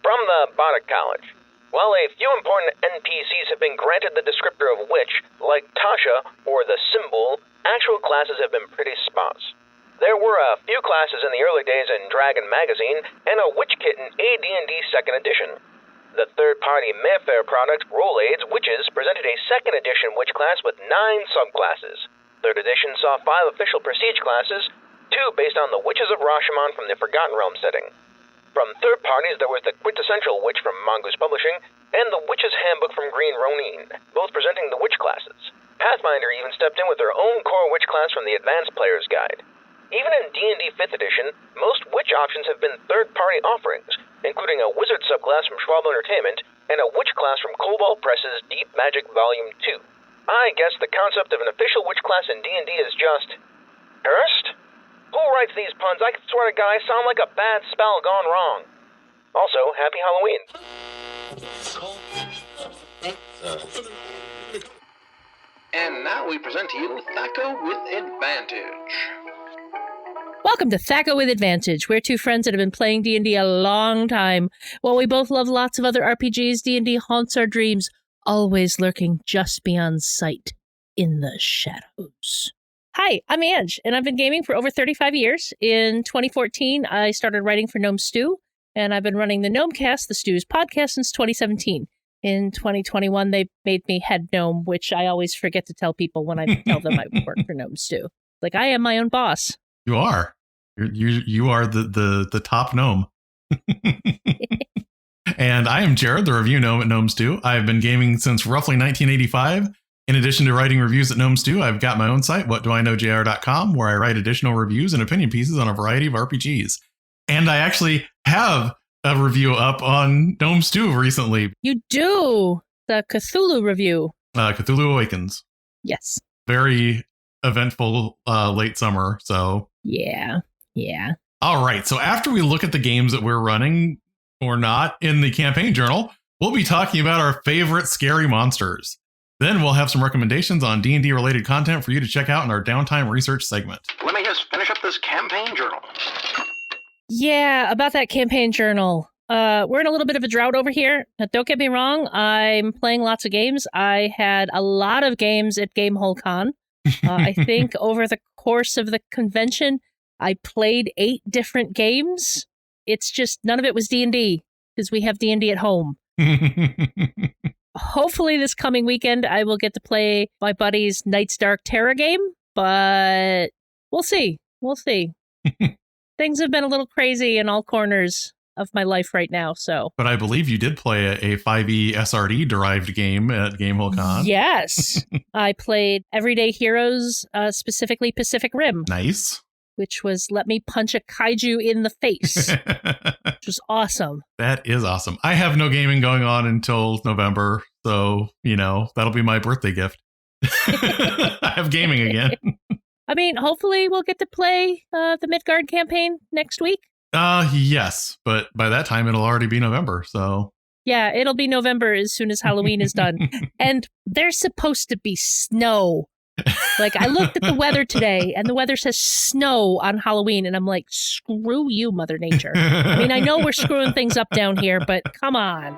From the Bardic College. While a few important NPCs have been granted the descriptor of witch, like Tasha or the Simbul, actual classes have been pretty sparse. There were a few classes in the early days in Dragon Magazine, and a witch kit in AD&D 2nd edition. The third-party Mayfair product, Roll Aids Witches, presented a 2nd edition witch class with 9 subclasses. 3rd edition saw 5 official prestige classes, 2 based on the Witches of Rashemen from the Forgotten Realm setting. From third parties, there was the Quintessential Witch from Mongoose Publishing and the Witches Handbook from Green Ronin, both presenting the witch classes. Pathfinder even stepped in with their own core witch class from the Advanced Player's Guide. Even in D&D 5th edition, most witch options have been third-party offerings, including a wizard subclass from Schwalb Entertainment and a witch class from Kobold Press's Deep Magic Volume 2. I guess the concept of an official witch class in D&D is just cursed? Who writes these puns? I swear to God, I sound like a bad spell gone wrong. Also, happy Halloween. And now we present to you Thac0 with Advantage. Welcome to Thac0 with Advantage. We're two friends that have been playing D&D a long time. While we both love lots of other RPGs, D&D haunts our dreams, always lurking just beyond sight in the shadows. Hi, I'm Ange, and I've been gaming for over 35 years. In 2014, I started writing for Gnome Stew, and I've been running the Gnomecast, the Stew's podcast, since 2017. In 2021, they made me head gnome, which I always forget to tell people when I tell them I work for Gnome Stew. Like, I am my own boss. You are. You are the top gnome. And I am Jared, the review gnome at Gnome Stew. I've been gaming since roughly 1985. In addition to writing reviews at Gnome Stew, I've got my own site, whatdoiknowjr.com, where I write additional reviews and opinion pieces on a variety of RPGs. And I actually have a review up on Gnome Stew recently. You do! The Cthulhu review. Cthulhu Awakens. Yes. Very eventful late summer, so... Yeah. All right, so after we look at the games that we're running, or not, in the campaign journal, we'll be talking about our favorite scary monsters. Then we'll have some recommendations on D&D related content for you to check out in our downtime research segment. Let me just finish up this campaign journal. Yeah, about that campaign journal. We're in a little bit of a drought over here. Now, don't get me wrong, I'm playing lots of games. I had a lot of games at Gamehole Con. I think over the course of the convention, I played 8 different games. It's just none of it was D&D, because we have D&D at home. Hopefully this coming weekend, I will get to play my buddy's Night's Dark Terror game, but we'll see. Things have been a little crazy in all corners of my life right now, so. But I believe you did play a 5e SRD derived game at Gamehole Con. Yes. I played Everyday Heroes, specifically Pacific Rim. Nice. Which was let me punch a kaiju in the face, which was awesome. That is awesome. I have no gaming going on until November, so, that'll be my birthday gift. I have gaming again. I mean, hopefully we'll get to play the Midgard campaign next week. Yes, but by that time it'll already be November, so... Yeah, it'll be November as soon as Halloween is done. And there's supposed to be snow. Like, I looked at the weather today, and the weather says snow on Halloween, and I'm like, screw you, Mother Nature. I mean, I know we're screwing things up down here, but come on.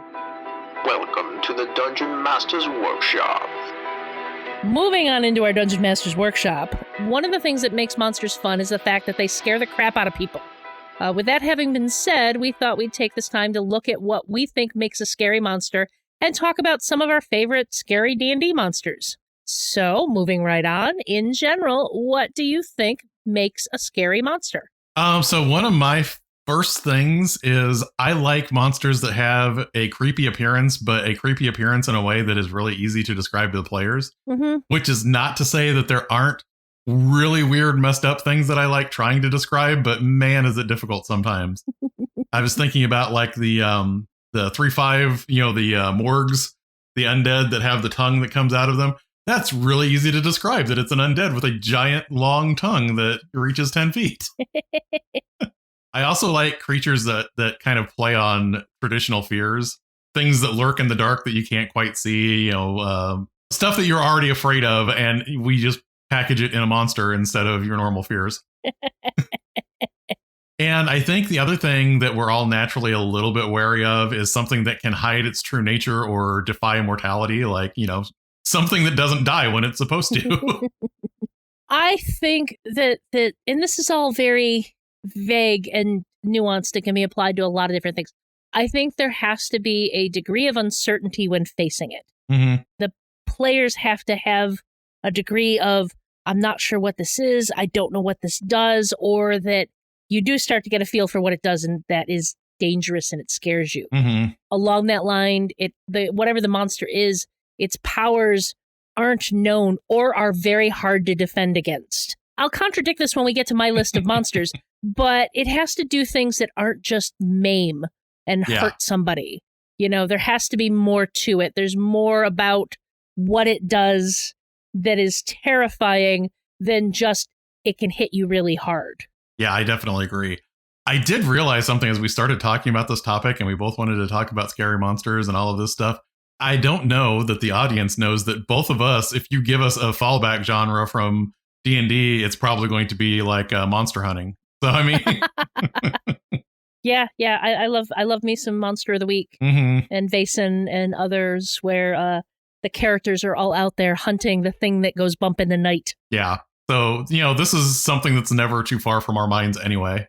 Welcome to the Dungeon Master's Workshop. Moving on into our Dungeon Master's Workshop, one of the things that makes monsters fun is the fact that they scare the crap out of people. With that having been said, we thought we'd take this time to look at what we think makes a scary monster and talk about some of our favorite scary D&D monsters. So, moving right on, in general, what do you think makes a scary monster? So one of my first things is I like monsters that have a creepy appearance, but a creepy appearance in a way that is really easy to describe to the players, which is not to say that there aren't really weird, messed up things that I like trying to describe, but man, is it difficult sometimes. I was thinking about like the 3-5, the morgues, the undead that have the tongue that comes out of them. That's really easy to describe, that it's an undead with a giant long tongue that reaches 10 feet. I also like creatures that kind of play on traditional fears, things that lurk in the dark that you can't quite see, stuff that you're already afraid of, and we just package it in a monster instead of your normal fears. And I think the other thing that we're all naturally a little bit wary of is something that can hide its true nature or defy immortality, like, something that doesn't die when it's supposed to. I think that, and this is all very vague and nuanced, it can be applied to a lot of different things. I think there has to be a degree of uncertainty when facing it. Mm-hmm. The players have to have a degree of, I'm not sure what this is, I don't know what this does, or that you do start to get a feel for what it does and that is dangerous and it scares you. Mm-hmm. Along that line, whatever the monster is, its powers aren't known or are very hard to defend against. I'll contradict this when we get to my list of monsters, but it has to do things that aren't just maim and hurt somebody. There has to be more to it. There's more about what it does that is terrifying than just it can hit you really hard. Yeah, I definitely agree. I did realize something as we started talking about this topic, and we both wanted to talk about scary monsters and all of this stuff. I don't know that the audience knows that both of us, if you give us a fallback genre from D&D, it's probably going to be like monster hunting. So, I mean... Yeah, I love me some Monster of the Week and Vaesen and others where the characters are all out there hunting the thing that goes bump in the night. Yeah. So, this is something that's never too far from our minds anyway.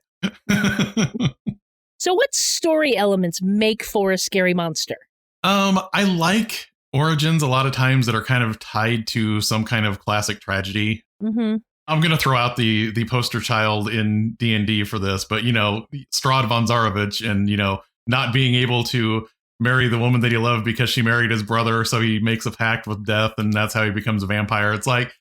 So what story elements make for a scary monster? I like origins a lot of times that are kind of tied to some kind of classic tragedy. Mm-hmm. I'm going to throw out the poster child in D&D for this, but, Strahd von Zarovich and, not being able to marry the woman that he loved because she married his brother, so he makes a pact with death, and that's how he becomes a vampire. It's like,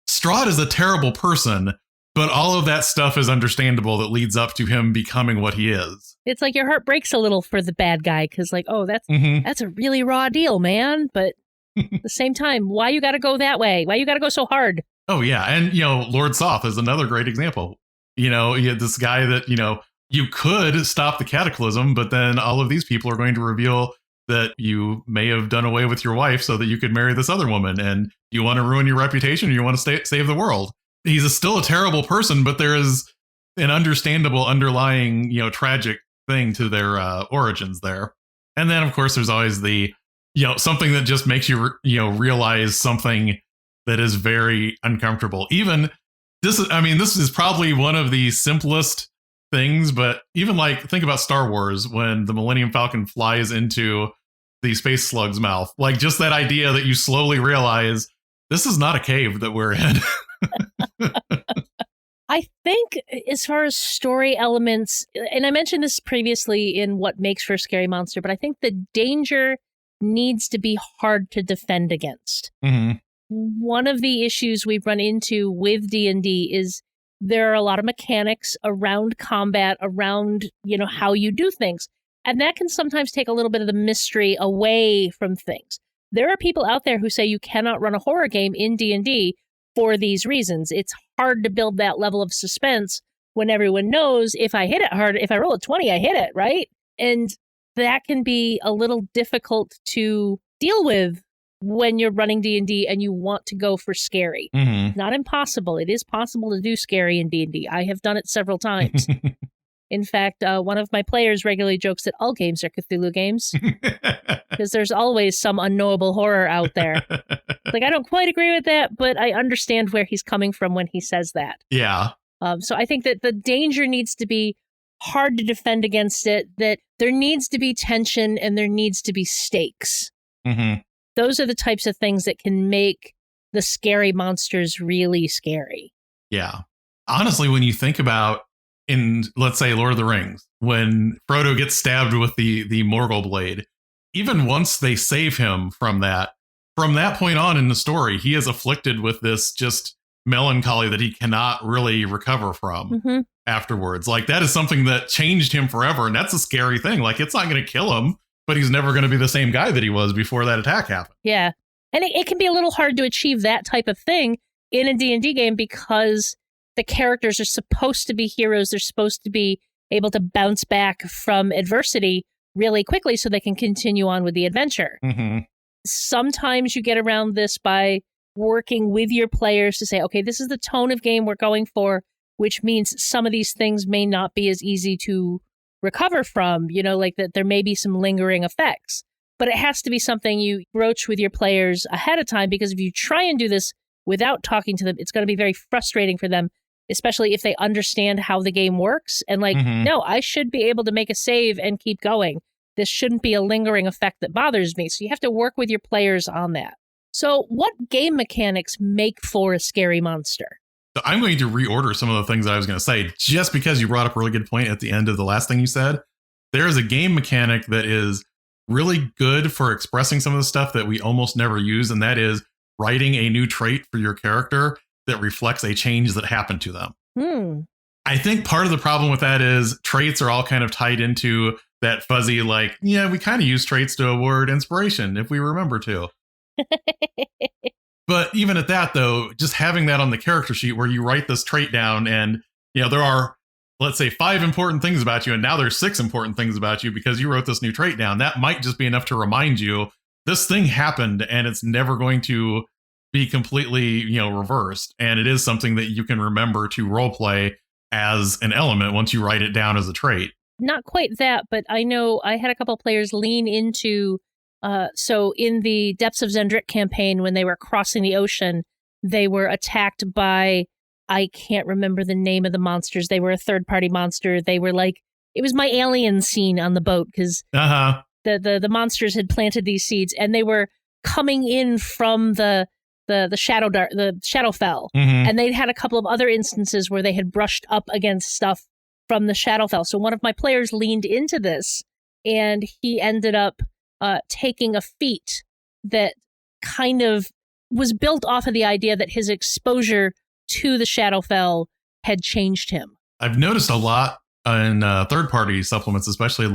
Strahd is a terrible person, but all of that stuff is understandable that leads up to him becoming what he is. It's like your heart breaks a little for the bad guy, because that's a really raw deal, man. But at the same time, why you got to go that way? Why you got to go so hard? Oh, yeah. And, Lord Soth is another great example. This guy that, you could stop the cataclysm, but then all of these people are going to reveal that you may have done away with your wife so that you could marry this other woman. And you want to ruin your reputation, or you want to save the world. He's still a terrible person, but there is an understandable underlying, tragic thing to their origins there. And then, of course, there's always the, something that just makes you, realize something that is very uncomfortable. Even this is probably one of the simplest things, but even think about Star Wars when the Millennium Falcon flies into the space slug's mouth. Like, just that idea that you slowly realize this is not a cave that we're in. I think as far as story elements, and I mentioned this previously in what makes for a scary monster, but I think the danger needs to be hard to defend against. Mm-hmm. One of the issues we've run into with D&D is there are a lot of mechanics around combat, around, how you do things. And that can sometimes take a little bit of the mystery away from things. There are people out there who say you cannot run a horror game in D&D for these reasons. It's hard to build that level of suspense when everyone knows if I hit it hard, if I roll a 20, I hit it, right? And that can be a little difficult to deal with when you're running D&D and you want to go for scary. Mm-hmm. Not impossible. It is possible to do scary in D&D. I have done it several times. In fact, one of my players regularly jokes that all games are Cthulhu games because there's always some unknowable horror out there. I don't quite agree with that, but I understand where he's coming from when he says that. Yeah. So I think that the danger needs to be hard to defend against it, that there needs to be tension and there needs to be stakes. Mm-hmm. Those are the types of things that can make the scary monsters really scary. Yeah. Honestly, when you think about in, let's say, Lord of the Rings, when Frodo gets stabbed with the Morgul blade, even once they save him from that point on in the story, he is afflicted with this just melancholy that he cannot really recover from afterwards. That is something that changed him forever. And that's a scary thing. It's not going to kill him, but he's never going to be the same guy that he was before that attack happened. Yeah. And it can be a little hard to achieve that type of thing in a D&D game because the characters are supposed to be heroes. They're supposed to be able to bounce back from adversity really quickly so they can continue on with the adventure. Mm-hmm. Sometimes you get around this by working with your players to say, okay, this is the tone of game we're going for. which means some of these things may not be as easy to recover from, like that there may be some lingering effects. But it has to be something you broach with your players ahead of time, because if you try and do this without talking to them, it's going to be very frustrating for them, especially if they understand how the game works. And no, I should be able to make a save and keep going. This shouldn't be a lingering effect that bothers me. So you have to work with your players on that. So what game mechanics make for a scary monster? So I'm going to reorder some of the things that I was going to say, just because you brought up a really good point at the end of the last thing you said. There is a game mechanic that is really good for expressing some of the stuff that we almost never use, and that is writing a new trait for your character that reflects a change that happened to them. I think part of the problem with that is traits are all kind of tied into that fuzzy, we kind of use traits to award inspiration if we remember to. But even at that, though, just having that on the character sheet where you write this trait down and, there are, let's say, 5 important things about you, and now there's 6 important things about you because you wrote this new trait down. That might just be enough to remind you this thing happened and it's never going to be completely, reversed. And it is something that you can remember to role play as an element once you write it down as a trait. Not quite that, but I know I had a couple players lean into, so in the Depths of Zendrick campaign, when they were crossing the ocean, they were attacked by, I can't remember the name of the monsters. They were a third-party monster. They were it was my alien scene on the boat, because the monsters had planted these seeds, and they were coming in from the Shadowfell. And they'd had a couple of other instances where they had brushed up against stuff from the Shadowfell. So one of my players leaned into this, and he ended up taking a feat that kind of was built off of the idea that his exposure to the Shadowfell had changed him. I've noticed a lot in third-party supplements, especially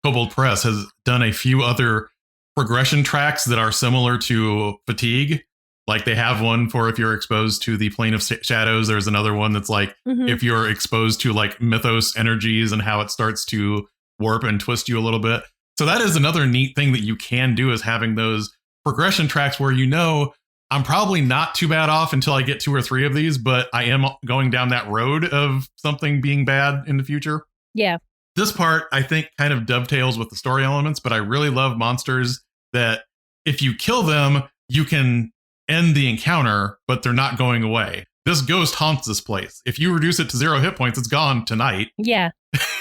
Kobold Press has done a few other progression tracks that are similar to fatigue. They have one for if you're exposed to the plane of shadows. There's another one that's if you're exposed to mythos energies and how it starts to warp and twist you a little bit. So that is another neat thing that you can do, is having those progression tracks where I'm probably not too bad off until I get 2 or 3 of these, but I am going down that road of something being bad in the future. Yeah. This part, I think, kind of dovetails with the story elements, but I really love monsters that if you kill them, you can end the encounter, but they're not going away. This ghost haunts this place. If you reduce it to 0 hit points, it's gone tonight. Yeah.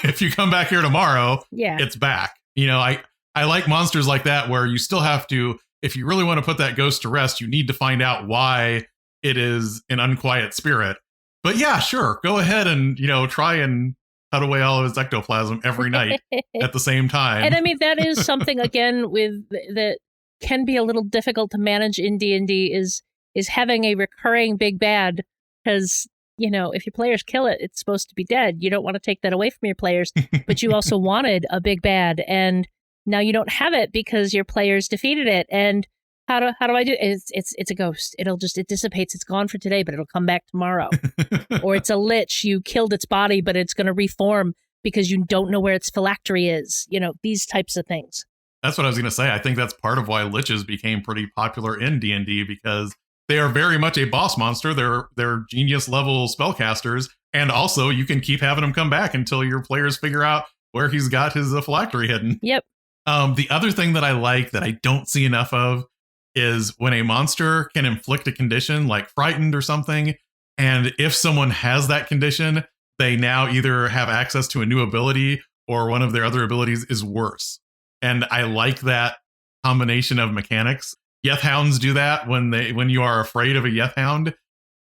If you come back here tomorrow, it's back. I like monsters like that where you still have to, if you really want to put that ghost to rest, you need to find out why it is an unquiet spirit. But yeah, sure, go ahead and, try and cut away all of his ectoplasm every night at the same time. And I mean, that is something, again, that can be a little difficult to manage in D&D is having a recurring big bad, because, if your players kill it, it's supposed to be dead. You don't want to take that away from your players, but you also wanted a big bad, and now you don't have it because your players defeated it. And how do I do it? It's a ghost. It dissipates. It's gone for today, but it'll come back tomorrow. Or it's a lich. You killed its body, but it's going to reform because you don't know where its phylactery is. These types of things. That's what I was going to say. I think that's part of why liches became pretty popular in D&D, because they are very much a boss monster. They're genius level spellcasters. And also you can keep having them come back until your players figure out where he's got his phylactery hidden. Yep. The other thing that I like that I don't see enough of is when a monster can inflict a condition like frightened or something. And if someone has that condition, they now either have access to a new ability or one of their other abilities is worse. And I like that combination of mechanics. Yeth hounds do that when you are afraid of a Yeth hound.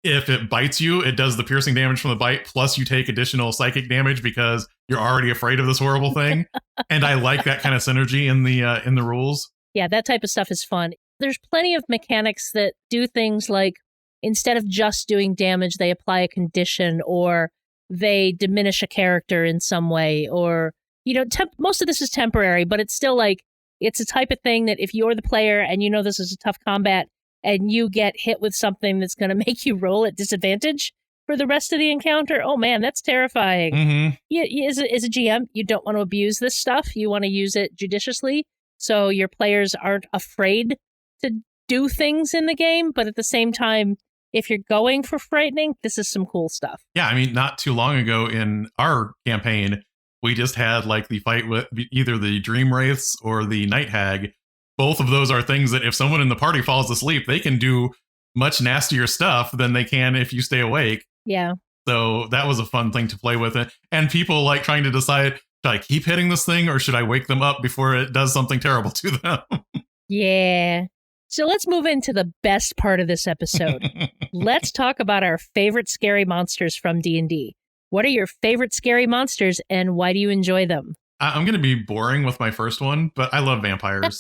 If it bites you, it does the piercing damage from the bite, plus you take additional psychic damage because you're already afraid of this horrible thing. And I like that kind of synergy in the rules. Yeah, that type of stuff is fun. There's plenty of mechanics that do things like, instead of just doing damage, they apply a condition, or they diminish a character in some way, or, most of this is temporary, but it's still it's a type of thing that if you're the player and this is a tough combat and you get hit with something that's going to make you roll at disadvantage for the rest of the encounter, oh man, that's terrifying. Mm-hmm. As a GM, you don't want to abuse this stuff. You want to use it judiciously so your players aren't afraid to do things in the game, but at the same time, if you're going for frightening, this is some cool stuff. Yeah, I mean, not too long ago in our campaign, we just had like the fight with either the Dream Wraiths or the Night Hag. Both of those are things that if someone in the party falls asleep, they can do much nastier stuff than they can if you stay awake. Yeah. So that was a fun thing to play with. And people like trying to decide, should I keep hitting this thing or should I wake them up before it does something terrible to them? Yeah. So let's move into the best part of this episode. Let's talk about our favorite scary monsters from D&D. What are your favorite scary monsters and why do you enjoy them? I'm going to be boring with my first one, but I love vampires.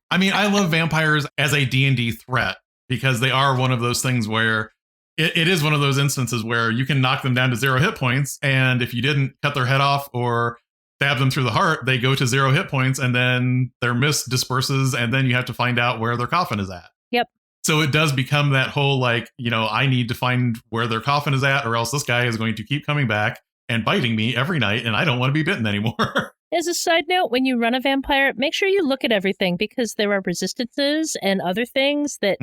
I mean, I love vampires as a D&D threat because they are one of those things where it is one of those instances where you can knock them down to 0 hit points. And if you didn't cut their head off or stab them through the heart, they go to 0 hit points and then their mist disperses. And then you have to find out where their coffin is at. Yep. So it does become that whole like, I need to find where their coffin is at or else this guy is going to keep coming back and biting me every night. And I don't want to be bitten anymore. As a side note, when you run a vampire, make sure you look at everything because there are resistances and other things that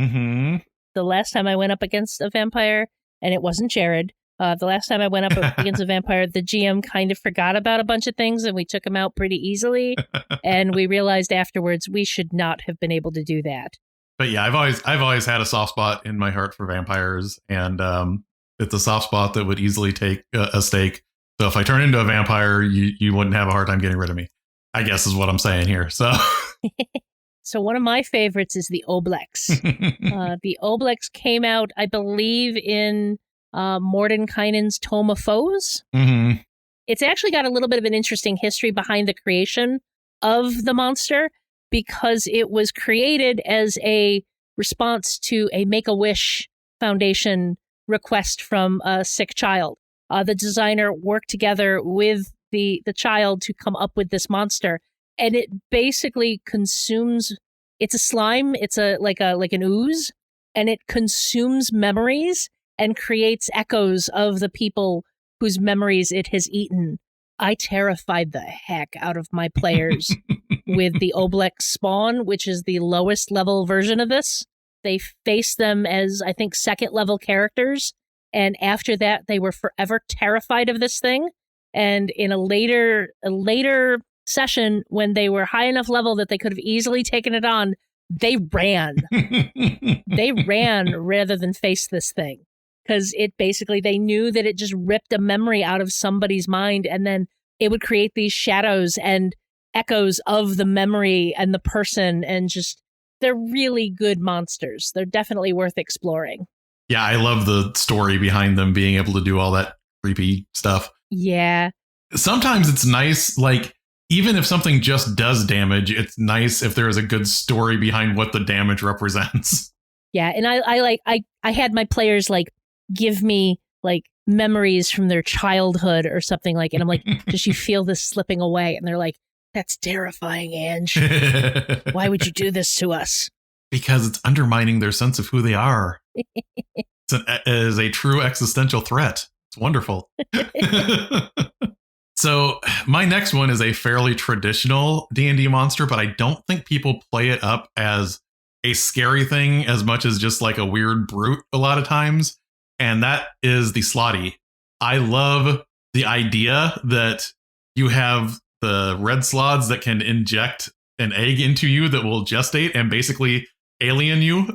the last time I went up against a vampire, and it wasn't Jared, the last time I went up against a vampire, the GM kind of forgot about a bunch of things and we took him out pretty easily. And we realized afterwards we should not have been able to do that. But yeah, I've always had a soft spot in my heart for vampires, and it's a soft spot that would easily take a stake. So if I turn into a vampire, you wouldn't have a hard time getting rid of me, I guess is what I'm saying here. So So one of my favorites is the Oblex. The Oblex came out, I believe, in Mordenkainen's Tome of Foes. Mm-hmm. It's actually got a little bit of an interesting history behind the creation of the monster because it was created as a response to a Make-A-Wish Foundation request from a sick child. The designer worked together with the child to come up with this monster. And it basically consumes, it's a slime, it's like an ooze, and it consumes memories and creates echoes of the people whose memories it has eaten. I terrified the heck out of my players with the Oblex spawn, which is the lowest level version of this. They face them as, I think, 2nd level characters. And after that, they were forever terrified of this thing. And in a later session, when they were high enough level that they could have easily taken it on, they ran. They ran rather than face this thing. Because they knew that it just ripped a memory out of somebody's mind, and then it would create these shadows and echoes of the memory and the person, and just, they're really good monsters. They're definitely worth exploring. Yeah, I love the story behind them being able to do all that creepy stuff. Yeah. Sometimes it's nice, like, even if something just does damage, it's nice if there is a good story behind what the damage represents. Yeah, and I had my players like give me like memories from their childhood or something like, and I'm like, does you feel this slipping away? And they're like, that's terrifying, Ange. Why would you do this to us? Because it's undermining their sense of who they are. It is a true existential threat. It's wonderful. So my next one is a fairly traditional D&D monster, but I don't think people play it up as a scary thing as much as just like a weird brute a lot of times. And that is the Slotty. I love the idea that you have the red slods that can inject an egg into you that will gestate and basically alien you.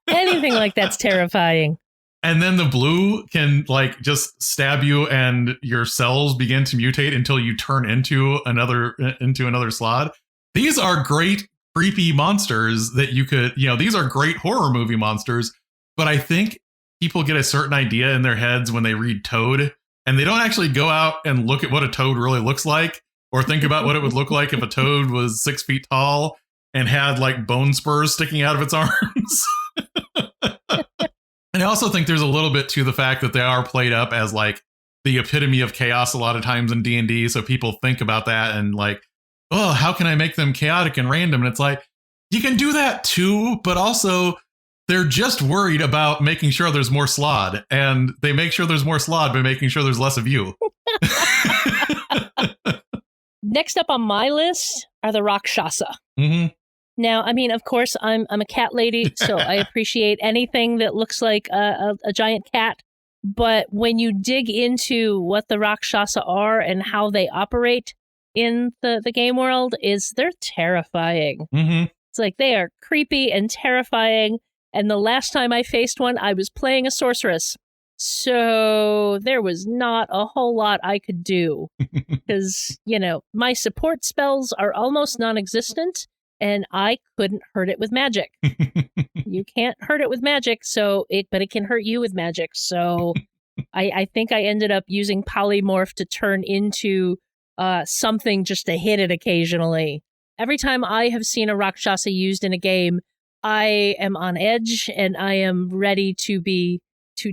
Anything like that's terrifying. And then the blue can like just stab you and your cells begin to mutate until you turn into another slod. These are great creepy monsters that you could, these are great horror movie monsters, but I think people get a certain idea in their heads when they read Toad, and they don't actually go out and look at what a toad really looks like or think about what it would look like if a toad was 6 feet tall and had like bone spurs sticking out of its arms. And I also think there's a little bit to the fact that they are played up as like the epitome of chaos a lot of times in D&D. So people think about that and like, oh, how can I make them chaotic and random? And it's like, you can do that too, but also they're just worried about making sure there's more slod, and they make sure there's more slod by making sure there's less of you. Next up on my list are the Rakshasa. Mm-hmm. Now, I mean, of course, I'm a cat lady, so I appreciate anything that looks like a giant cat. But when you dig into what the Rakshasa are and how they operate in the game world, they're terrifying. Mm-hmm. It's like they are creepy and terrifying. And the last time I faced one, I was playing a sorceress. So there was not a whole lot I could do because, my support spells are almost non-existent and I couldn't hurt it with magic. You can't hurt it with magic, but it can hurt you with magic. So I think I ended up using polymorph to turn into something just to hit it occasionally. Every time I have seen a Rakshasa used in a game, I am on edge and I am ready to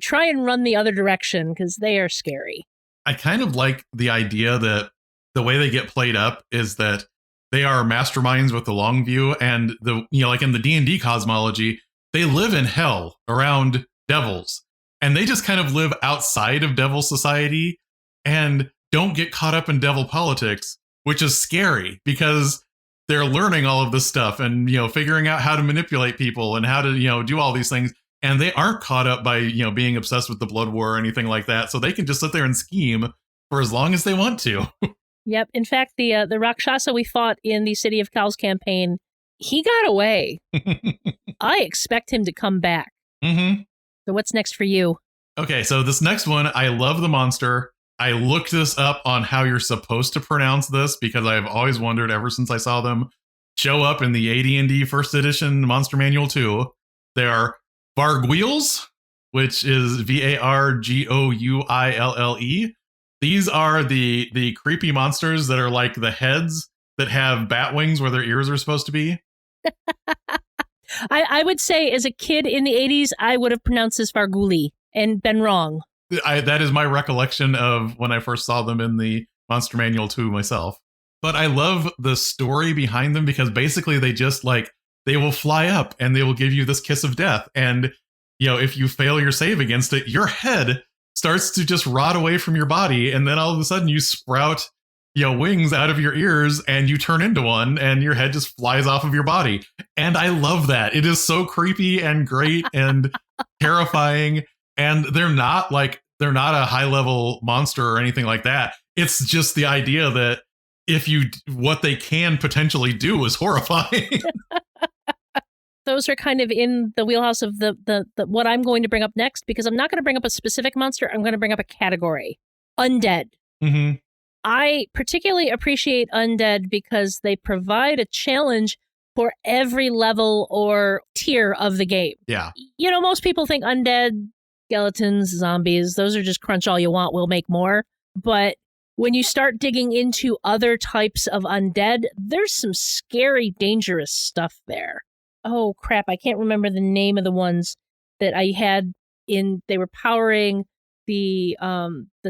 try and run the other direction because they are scary. I kind of like the idea that the way they get played up is that they are masterminds with the long view, and like in the D&D cosmology, they live in hell around devils, and they just kind of live outside of devil society and don't get caught up in devil politics, which is scary because they're learning all of this stuff and, figuring out how to manipulate people and how to, do all these things. And they aren't caught up by, being obsessed with the blood war or anything like that. So they can just sit there and scheme for as long as they want to. Yep. In fact, the Rakshasa we fought in the City of Cows campaign, he got away. I expect him to come back. Mm-hmm. So what's next for you? Okay, so this next one, I love the monster. I looked this up on how you're supposed to pronounce this because I've always wondered ever since I saw them show up in the AD&D First Edition Monster Manual 2. They are Varguiles, which is Vargouille. These are the creepy monsters that are like the heads that have bat wings where their ears are supposed to be. I would say as a kid in the 80s, I would have pronounced this Vargouille and been wrong. That is my recollection of when I first saw them in the Monster Manual 2 myself. But I love the story behind them because basically they just they will fly up and they will give you this kiss of death. And, if you fail your save against it, your head starts to just rot away from your body. And then all of a sudden you sprout, wings out of your ears and you turn into one and your head just flies off of your body. And I love that. It is so creepy and great and terrifying. And they're not a high level monster or anything like that. It's just the idea that what they can potentially do is horrifying. Those are kind of in the wheelhouse of the what I'm going to bring up next, because I'm not going to bring up a specific monster. I'm going to bring up a category. Undead. Mm-hmm. I particularly appreciate undead because they provide a challenge for every level or tier of the game. Yeah. Most people think undead, skeletons, zombies, those are just crunch all you want, we'll make more. But when you start digging into other types of undead, there's some scary, dangerous stuff there. Oh, crap. I can't remember the name of the ones that I had they were powering the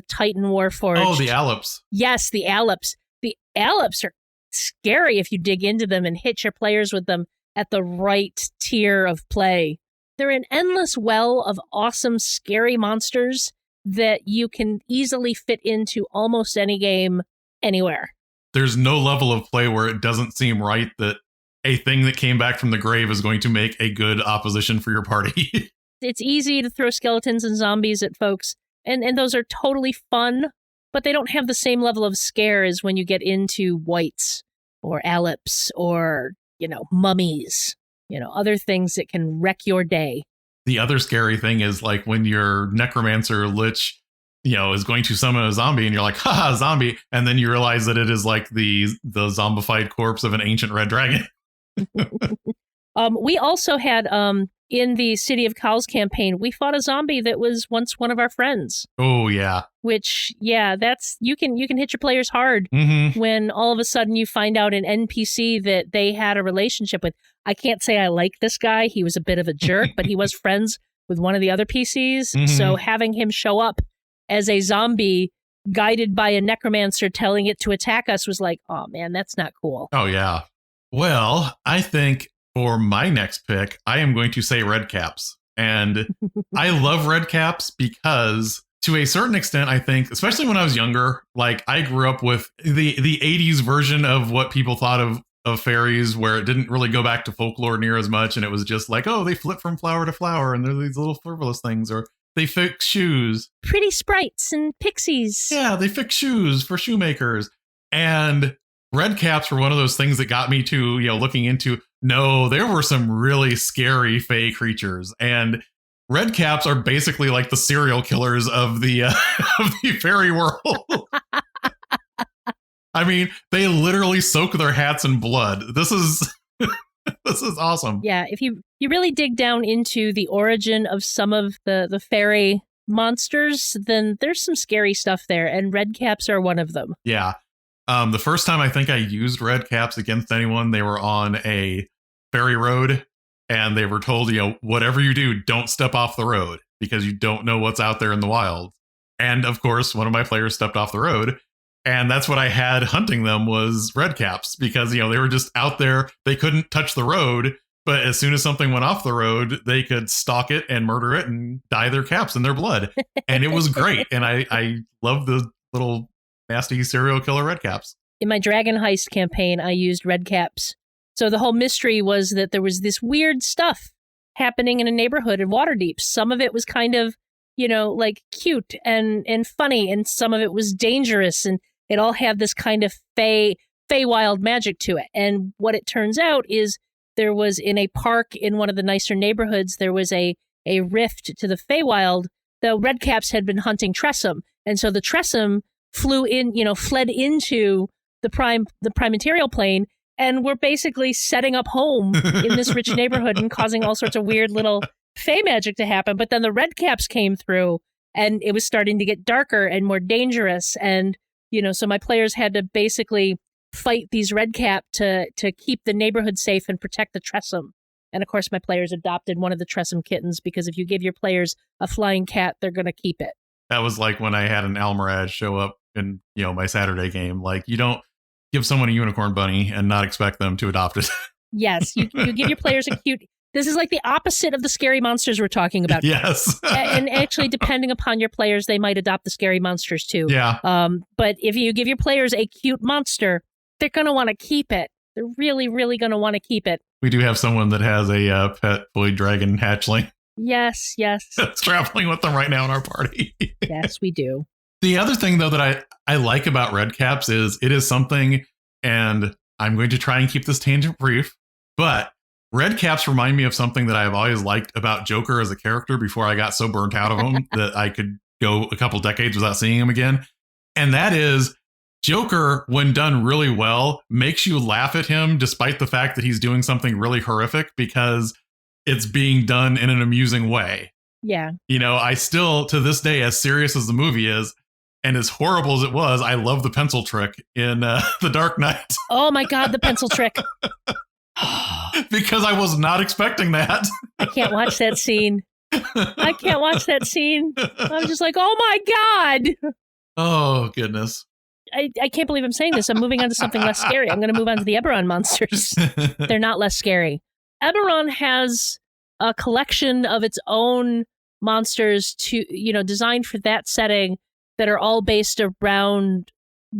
Titan Warforged. Oh, the Allops. Yes, the Allops. The Allops are scary if you dig into them and hit your players with them at the right tier of play. They're an endless well of awesome, scary monsters that you can easily fit into almost any game, anywhere. There's no level of play where it doesn't seem right that a thing that came back from the grave is going to make a good opposition for your party. It's easy to throw skeletons and zombies at folks, and those are totally fun, but they don't have the same level of scare as when you get into wights or allops or, mummies, other things that can wreck your day. The other scary thing is when your necromancer lich, is going to summon a zombie and you're like, haha, zombie. And then you realize that it is the zombified corpse of an ancient red dragon. We also had in the City of Cows campaign, we fought a zombie that was once one of our friends. Oh yeah. Which, that's you can hit your players hard when all of a sudden you find out an NPC that they had a relationship with. I can't say I like this guy. He was a bit of a jerk, but he was friends with one of the other PCs. Mm-hmm. So having him show up as a zombie guided by a necromancer telling it to attack us was like, oh man, that's not cool. Oh yeah. Well, I think for my next pick, I am going to say red caps. And I love red caps because to a certain extent, I think, especially when I was younger, I grew up with the 80s version of what people thought of of fairies where it didn't really go back to folklore near as much, and it was just like, oh, they flip from flower to flower, and they're these little frivolous things, or they fix shoes. Pretty sprites and pixies. Yeah, they fix shoes for shoemakers. And red caps were one of those things that got me to, looking into, no, there were some really scary fae creatures. And red caps are basically like the serial killers of the of the fairy world. I mean, they literally soak their hats in blood. This is this is awesome. Yeah, if you really dig down into the origin of some of the fairy monsters, then there's some scary stuff there, and red caps are one of them. Yeah. The first time I think I used red caps against anyone, they were on a ferry road, and they were told, whatever you do, don't step off the road because you don't know what's out there in the wild. And of course, one of my players stepped off the road. And that's what I had hunting them was red caps because, they were just out there. They couldn't touch the road. But as soon as something went off the road, they could stalk it and murder it and dye their caps in their blood. And it was great. And I love the little nasty serial killer red caps. In my Dragon Heist campaign, I used red caps. So the whole mystery was that there was this weird stuff happening in a neighborhood in Waterdeep. Some of it was kind of, like cute and funny. And some of it was dangerous. And it all had this kind of Feywild magic to it. And what it turns out is there was in a park in one of the nicer neighborhoods, there was a rift to the Feywild. The redcaps had been hunting Tressum. And so the Tressum fled into the prime material plane and were basically setting up home in this rich neighborhood and causing all sorts of weird little Fey magic to happen. But then the redcaps came through and it was starting to get darker and more dangerous. And so my players had to basically fight these redcap to keep the neighborhood safe and protect the Tressum. And of course, my players adopted one of the Tressum kittens because if you give your players a flying cat, they're going to keep it. That was like when I had an Almiraj show up in, my Saturday game. Like, you don't give someone a unicorn bunny and not expect them to adopt it. Yes, you give your players a cute... This is like the opposite of the scary monsters we're talking about. Yes. And actually, depending upon your players, they might adopt the scary monsters too. Yeah. But if you give your players a cute monster, they're going to want to keep it. They're really, really going to want to keep it. We do have someone that has a pet void dragon hatchling. Yes. That's traveling with them right now in our party. Yes, we do. The other thing, though, that I like about red caps is it is something, and I'm going to try and keep this tangent brief, but red caps remind me of something that I've always liked about Joker as a character before I got so burnt out of him that I could go a couple decades without seeing him again. And that is Joker, when done really well, makes you laugh at him despite the fact that he's doing something really horrific because it's being done in an amusing way. Yeah. I still, to this day, as serious as the movie is, and as horrible as it was, I love the pencil trick in The Dark Knight. Oh my God, the pencil trick. Because I was not expecting that. I can't watch that scene. I was just like, oh my God. Oh, goodness. I can't believe I'm saying this. I'm moving on to something less scary. I'm going to move on to the Eberron monsters. They're not less scary. Eberron has a collection of its own monsters designed for that setting that are all based around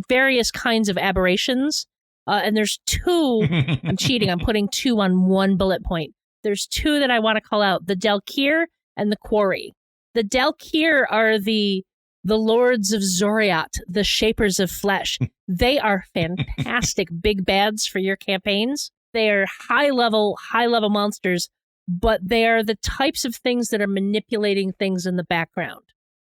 various kinds of aberrations. And there's two, I'm cheating, I'm putting two on one bullet point. There's two that I want to call out, the Dalkir and the Quarry. The Dalkir are the Lords of Zoriat, the Shapers of Flesh. They are fantastic big bads for your campaigns. They are high level monsters, but they are the types of things that are manipulating things in the background.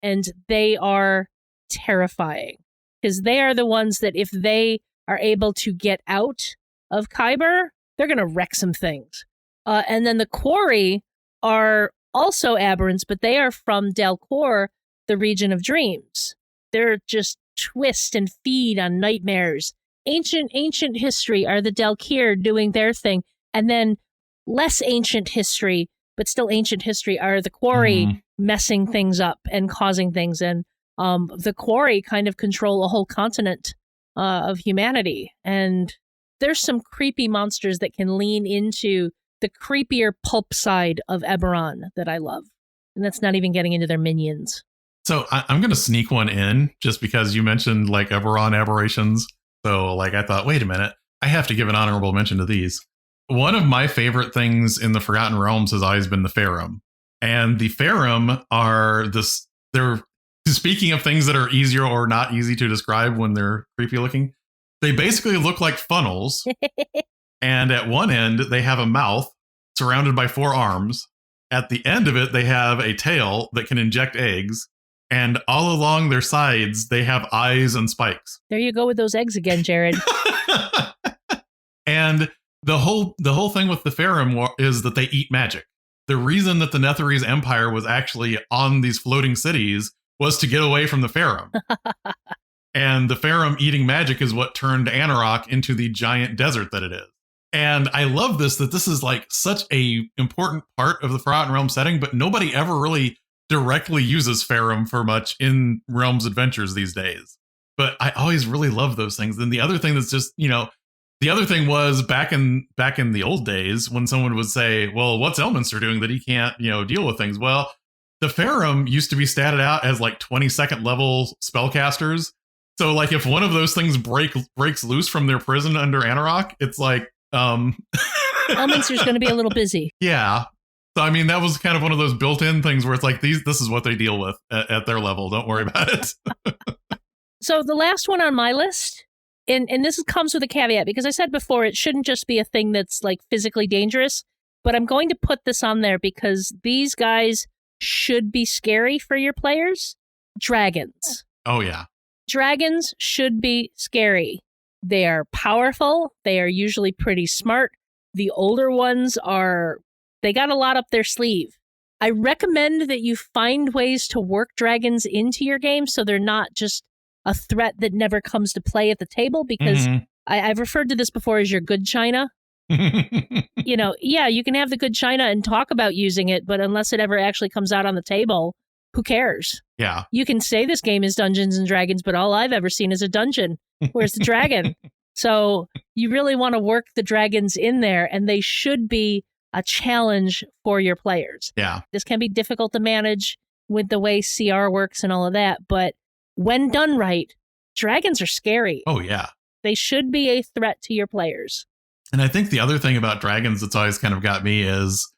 And they are terrifying because they are the ones that if they are able to get out of Khyber, they're going to wreck some things. And then the Quarry are also aberrants, but they are from Dalkor, the region of dreams. They're just twist and feed on nightmares. Ancient history are the Dalkir doing their thing. And then less ancient history, but still ancient history, are the Quarry messing things up and causing things. And the Quarry kind of control a whole continent of humanity. And there's some creepy monsters that can lean into the creepier pulp side of Eberron that I love. And that's not even getting into their minions. So I'm going to sneak one in just because you mentioned like Eberron aberrations. So like I thought, wait a minute. I have to give an honorable mention to these. One of my favorite things in the Forgotten Realms has always been the Farum. And the Farum are they're, speaking of things that are easier or not easy to describe when they're creepy looking, they basically look like funnels. And at one end, they have a mouth surrounded by 4 arms. At the end of it, they have a tail that can inject eggs. And all along their sides, they have eyes and spikes. There you go with those eggs again, Jared. And the whole thing with the Farum is that they eat magic. The reason that the Netherese Empire was actually on these floating cities was to get away from the Farum. And the Farum eating magic is what turned Anarok into the giant desert that it is. And I love that this is like such a important part of the Forgotten Realms setting, but nobody ever really directly uses Farum for much in Realms adventures these days. But I always really love those things. And the other thing that's just, the other thing was back in the old days when someone would say, well, what's Elminster doing that he can't, deal with things? Well, the Farum used to be statted out as like 22nd level spellcasters. So like if one of those things breaks loose from their prison under Anarok, it's like Elminster's going to be a little busy. Yeah. So I mean that was kind of one of those built-in things where it's like this is what they deal with at their level. Don't worry about it. So the last one on my list, and this comes with a caveat because I said before it shouldn't just be a thing that's like physically dangerous, but I'm going to put this on there because these guys should be scary for your players. Dragons. Oh yeah. Dragons should be scary. They are powerful. They are usually pretty smart. The older ones they got a lot up their sleeve. I recommend that you find ways to work dragons into your game so they're not just a threat that never comes to play at the table because I've referred to this before as your good china. You can have the good china and talk about using it, but unless it ever actually comes out on the table, who cares? Yeah. You can say this game is Dungeons and Dragons, but all I've ever seen is a dungeon. Where's the dragon? So you really want to work the dragons in there, and they should be a challenge for your players. Yeah. This can be difficult to manage with the way CR works and all of that, but when done right, dragons are scary. Oh, yeah. They should be a threat to your players. And I think the other thing about dragons that's always kind of got me is,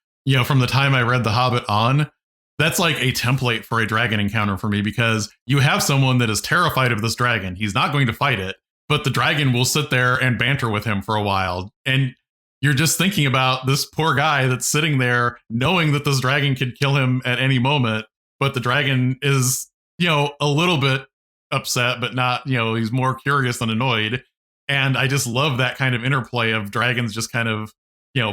from the time I read The Hobbit on, that's like a template for a dragon encounter for me because you have someone that is terrified of this dragon. He's not going to fight it, but the dragon will sit there and banter with him for a while. And you're just thinking about this poor guy that's sitting there knowing that this dragon could kill him at any moment. But the dragon is, a little bit upset, but not, he's more curious than annoyed. And I just love that kind of interplay of dragons just kind of,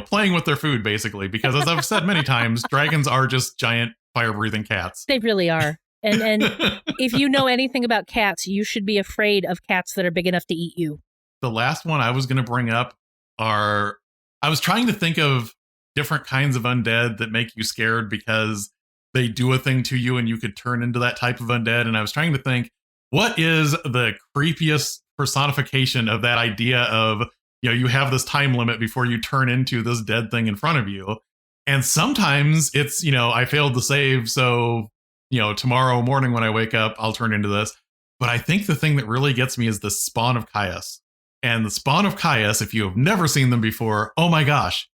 playing with their food, basically, because as I've said many times, dragons are just giant fire-breathing cats. They really are. And if you know anything about cats, you should be afraid of cats that are big enough to eat you. The last one I was going to bring up I was trying to think of different kinds of undead that make you scared because they do a thing to you and you could turn into that type of undead. And I was trying to think, what is the creepiest personification of that idea of, you have this time limit before you turn into this dead thing in front of you. And sometimes it's, I failed to save, so, tomorrow morning when I wake up, I'll turn into this. But I think the thing that really gets me is the Spawn of Caius. And the Spawn of Caius, if you have never seen them before, oh my gosh.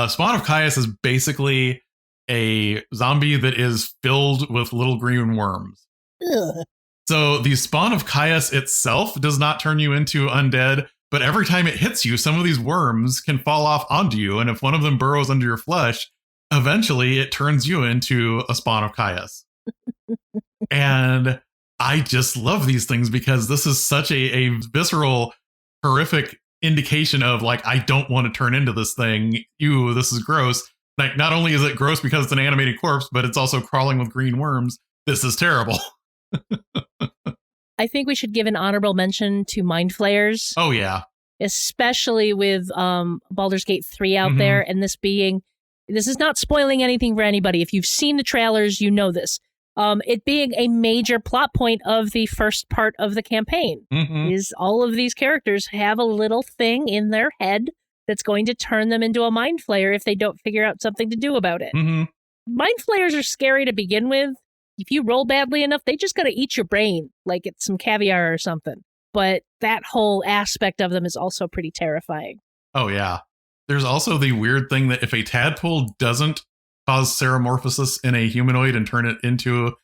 Spawn of Caius is basically a zombie that is filled with little green worms. Ugh. So the Spawn of Caius itself does not turn you into undead, but every time it hits you, some of these worms can fall off onto you. And if one of them burrows under your flesh, eventually it turns you into a Spawn of Caius. And I just love these things because this is such a visceral, horrific indication of like, I don't want to turn into this thing. Ew, this is gross. Like, not only is it gross because it's an animated corpse, but it's also crawling with green worms. This is terrible. I think we should give an honorable mention to Mind Flayers. Oh, yeah. Especially with Baldur's Gate 3 out there. And this is not spoiling anything for anybody. If you've seen the trailers, you know this. It being a major plot point of the first part of the campaign is all of these characters have a little thing in their head that's going to turn them into a Mind Flayer if they don't figure out something to do about it. Mind Flayers are scary to begin with. If you roll badly enough, they just got to eat your brain like it's some caviar or something. but that whole aspect of them is also pretty terrifying. Oh, yeah. There's also the weird thing that if a tadpole doesn't cause seromorphosis in a humanoid and turn it into